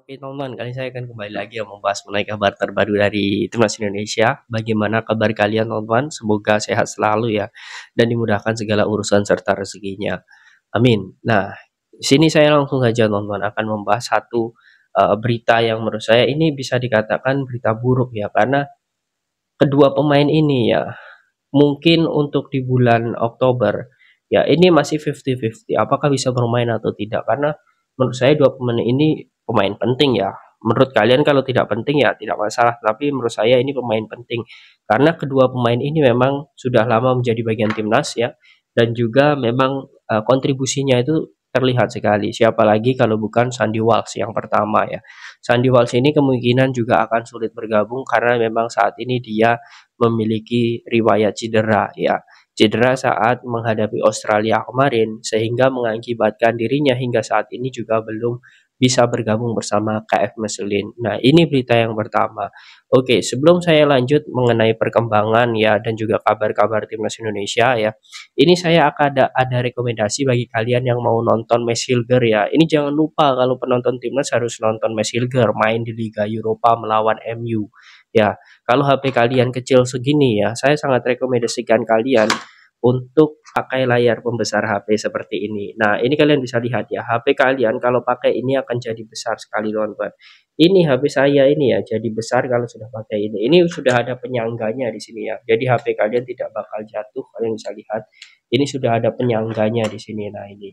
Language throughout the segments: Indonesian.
Oke teman-teman, kali ini saya akan kembali lagi membahas mengenai kabar terbaru dari Timnas Indonesia. Bagaimana kabar kalian teman-teman? Semoga sehat selalu ya, dan dimudahkan segala urusan serta rezekinya. Amin. Nah, di sini saya langsung saja teman-teman akan membahas satu berita yang menurut saya ini bisa dikatakan berita buruk ya, karena kedua pemain ini ya, mungkin untuk di bulan Oktober ya ini masih 50-50 apakah bisa bermain atau tidak, karena menurut saya dua pemain ini pemain penting ya. Menurut kalian kalau tidak penting ya tidak masalah, tapi menurut saya ini pemain penting karena kedua pemain ini memang sudah lama menjadi bagian timnas ya, dan juga memang kontribusinya itu terlihat sekali. Siapa lagi kalau bukan Sandy Walsh yang pertama ya. Sandy Walsh ini kemungkinan juga akan sulit bergabung karena memang saat ini dia memiliki riwayat cedera ya. Cedera saat menghadapi Australia kemarin sehingga mengakibatkan dirinya hingga saat ini juga belum bisa bergabung bersama KF Mechelen. Nah, ini berita yang pertama. Oke, sebelum saya lanjut mengenai perkembangan ya dan juga kabar-kabar timnas Indonesia ya. Ini saya akan ada rekomendasi bagi kalian yang mau nonton Max Hilger ya. Ini jangan lupa kalau penonton timnas harus nonton Max Hilger main di Liga Eropa melawan MU. Ya, kalau HP kalian kecil segini ya, saya sangat rekomendasikan kalian untuk pakai layar pembesar HP seperti ini. Nah, ini kalian bisa lihat ya, HP kalian kalau pakai ini akan jadi besar sekali teman-teman. Ini HP saya ini ya, jadi besar kalau sudah pakai ini. Ini sudah ada penyangganya di sini ya. Jadi HP kalian tidak bakal jatuh, kalian bisa lihat. Ini sudah ada penyangganya di sini. Nah, ini.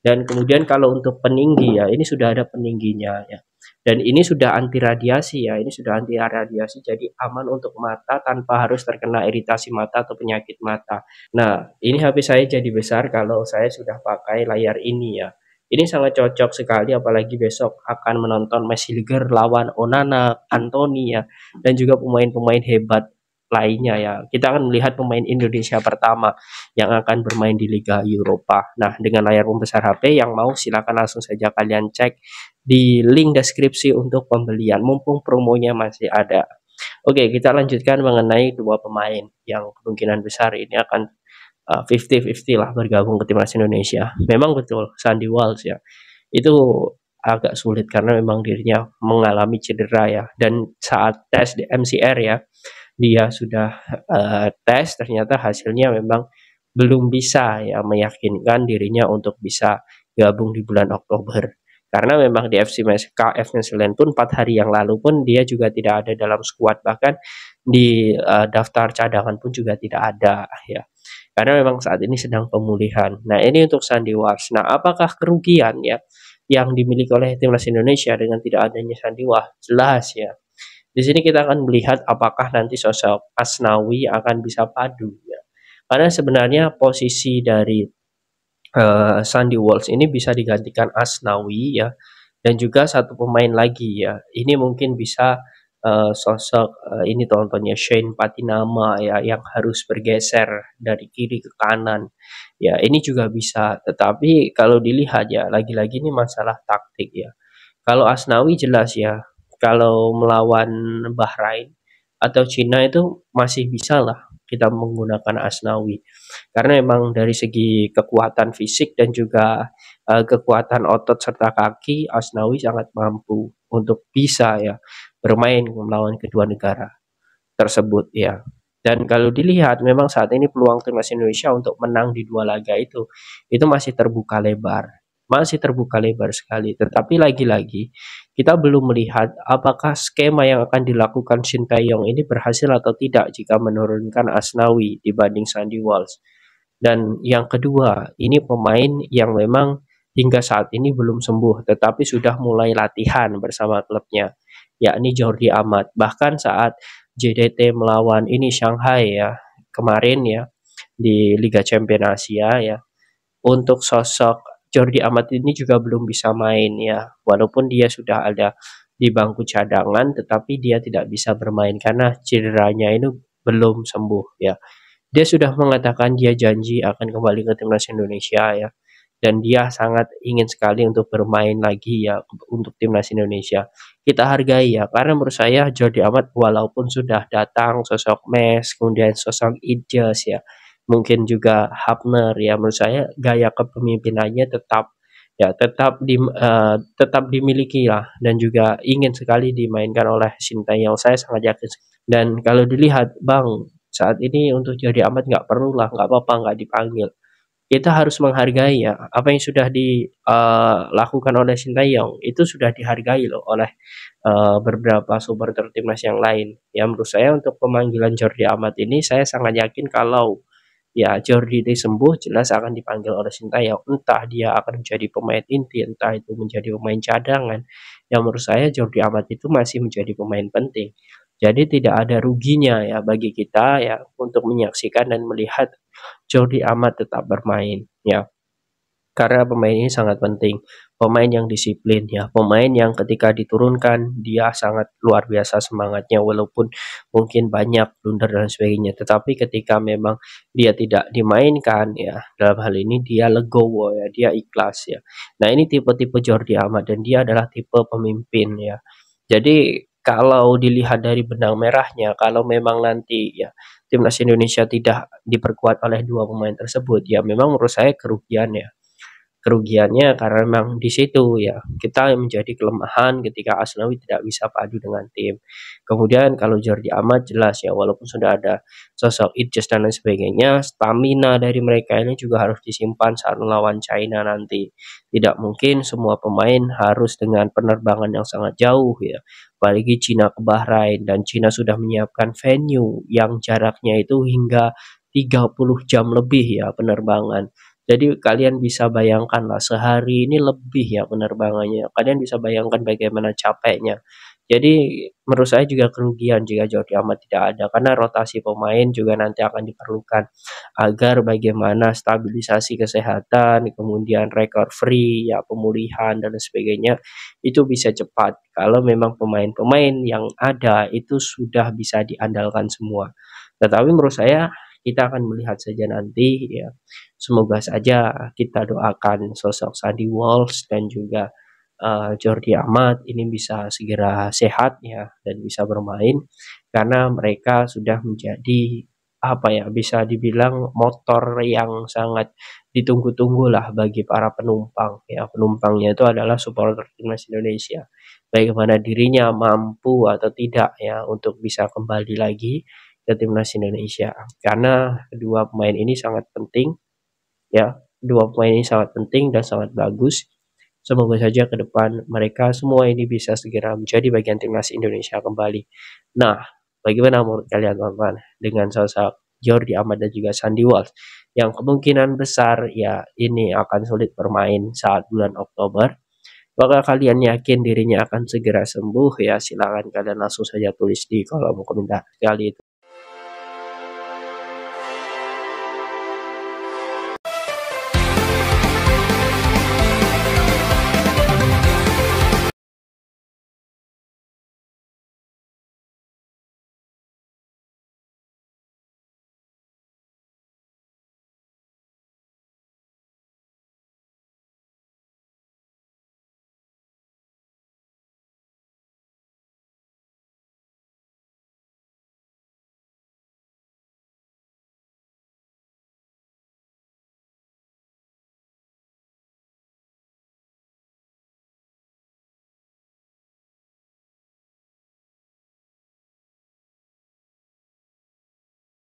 Dan kemudian kalau untuk peninggi ya, ini sudah ada peningginya ya. Dan ini sudah anti radiasi ya, ini sudah anti radiasi jadi aman untuk mata tanpa harus terkena iritasi mata atau penyakit mata. Nah, ini HP saya jadi besar kalau saya sudah pakai layar ini ya. Ini sangat cocok sekali apalagi besok akan menonton Max Hilger lawan Onana, Anthony ya, dan juga pemain-pemain hebat lainnya ya. Kita akan melihat pemain Indonesia pertama yang akan bermain di Liga Eropa. Nah, dengan layar pembesar HP yang mau silakan langsung saja kalian cek di link deskripsi untuk pembelian mumpung promonya masih ada. Oke, kita lanjutkan mengenai dua pemain yang kemungkinan besar ini akan 50-50 lah bergabung ke timnas Indonesia. Memang betul Sandy Walsh ya. Itu agak sulit karena memang dirinya mengalami cedera ya, dan saat tes di MCR ya, dia sudah tes ternyata hasilnya memang belum bisa ya meyakinkan dirinya untuk bisa gabung di bulan Oktober. Karena memang di KF Mechelen pun 4 hari yang lalu pun dia juga tidak ada dalam skuad, bahkan di daftar cadangan pun juga tidak ada ya. Karena memang saat ini sedang pemulihan. Nah, ini untuk Sandy Walsh. Nah, apakah kerugian ya yang dimiliki oleh timnas Indonesia dengan tidak adanya Sandy Walsh? Jelas ya. Di sini kita akan melihat apakah nanti sosok Asnawi akan bisa padu ya. Karena sebenarnya posisi dari Sandy Walsh ini bisa digantikan Asnawi ya, dan juga satu pemain lagi ya. Ini mungkin bisa sosok ini contohnya Shane Patinama ya yang harus bergeser dari kiri ke kanan. Ya, ini juga bisa, tetapi kalau dilihat ya lagi-lagi ini masalah taktik ya. Kalau Asnawi jelas ya, kalau melawan Bahrain atau Cina itu masih bisa lah kita menggunakan Asnawi. Karena memang dari segi kekuatan fisik dan juga kekuatan otot serta kaki, Asnawi sangat mampu untuk bisa ya bermain melawan kedua negara tersebut ya. Dan kalau dilihat memang saat ini peluang timnas Indonesia untuk menang di dua laga itu masih terbuka lebar. Masih terbuka lebar sekali. Tetapi lagi-lagi kita belum melihat apakah skema yang akan dilakukan Sintayong ini berhasil atau tidak jika menurunkan Asnawi dibanding Sandy Walsh. Dan yang kedua, ini pemain yang memang hingga saat ini belum sembuh, tetapi sudah mulai latihan bersama klubnya, yakni Jordi Amat. Bahkan saat JDT melawan ini Shanghai ya, kemarin ya, di Liga Champions Asia ya, untuk sosok Jordi Amat ini juga belum bisa main ya, walaupun dia sudah ada di bangku cadangan, tetapi dia tidak bisa bermain karena cederanya itu belum sembuh ya. Dia sudah mengatakan dia janji akan kembali ke timnas Indonesia ya. Dan dia sangat ingin sekali untuk bermain lagi ya untuk timnas Indonesia. Kita hargai ya, karena menurut saya Jordi Amat walaupun sudah datang sosok Mes, kemudian sosok Idjas ya, mungkin juga Hapner ya, menurut saya gaya kepemimpinannya tetap ya tetap dimiliki lah dan juga ingin sekali dimainkan oleh Sintayong, saya sangat yakin. Dan kalau dilihat Bang, saat ini untuk Jordi Amat nggak perlu lah, nggak apa-apa nggak dipanggil. Kita harus menghargai ya, apa yang sudah dilakukan oleh Sintayong, itu sudah dihargai loh oleh beberapa supporter timnas yang lain. Ya menurut saya untuk pemanggilan Jordi Amat ini saya sangat yakin kalau ya Jordi ini sembuh jelas akan dipanggil oleh Sintayong. Entah dia akan menjadi pemain inti, entah itu menjadi pemain cadangan. Yang menurut saya Jordi Amat itu masih menjadi pemain penting. Jadi tidak ada ruginya ya bagi kita ya untuk menyaksikan dan melihat Jordi Amat tetap bermain ya. Karena pemain ini sangat penting, pemain yang disiplin ya, pemain yang ketika diturunkan dia sangat luar biasa semangatnya walaupun mungkin banyak blunder dan sebagainya, tetapi ketika memang dia tidak dimainkan ya, dalam hal ini dia legowo ya, dia ikhlas ya. Nah ini tipe-tipe Jordi Amat dan dia adalah tipe pemimpin ya. Jadi kalau dilihat dari benang merahnya, kalau memang nanti ya timnas Indonesia tidak diperkuat oleh dua pemain tersebut, ya memang menurut saya kerugian ya. Kerugiannya karena memang di situ ya, kita menjadi kelemahan ketika Asnawi tidak bisa padu dengan tim. Kemudian kalau Jordi Amat jelas ya, walaupun sudah ada sosok Itjes dan lain sebagainya, stamina dari mereka ini juga harus disimpan saat melawan China nanti. Tidak mungkin semua pemain harus dengan penerbangan yang sangat jauh ya. Apalagi Cina ke Bahrain dan Cina sudah menyiapkan venue yang jaraknya itu hingga 30 jam lebih ya penerbangan. Jadi kalian bisa bayangkanlah sehari ini lebih ya penerbangannya. Kalian bisa bayangkan bagaimana capeknya. Jadi menurut saya juga kerugian jika Jordi Amat tidak ada karena rotasi pemain juga nanti akan diperlukan agar bagaimana stabilisasi kesehatan, kemudian recovery, ya pemulihan dan sebagainya itu bisa cepat. Kalau memang pemain-pemain yang ada itu sudah bisa diandalkan semua. Tetapi menurut saya kita akan melihat saja nanti ya. Semoga saja kita doakan sosok Sandy Walsh dan juga Jordi Amat ini bisa segera sehat ya dan bisa bermain karena mereka sudah menjadi apa ya bisa dibilang motor yang sangat ditunggu-tunggu lah bagi para penumpang ya, penumpangnya itu adalah supporter timnas Indonesia, bagaimana dirinya mampu atau tidak ya untuk bisa kembali lagi ke timnas Indonesia karena kedua pemain ini sangat penting ya. Dua pemain ini sangat penting dan sangat bagus. Semoga saja ke depan mereka semua ini bisa segera menjadi bagian timnas Indonesia kembali. Nah, bagaimana menurut kalian teman-teman dengan sosok Jordi Amat dan juga Sandy Walsh yang kemungkinan besar ya ini akan sulit bermain saat bulan Oktober? Apakah kalian yakin dirinya akan segera sembuh? Ya silakan kalian langsung saja tulis di kolom komentar kali itu.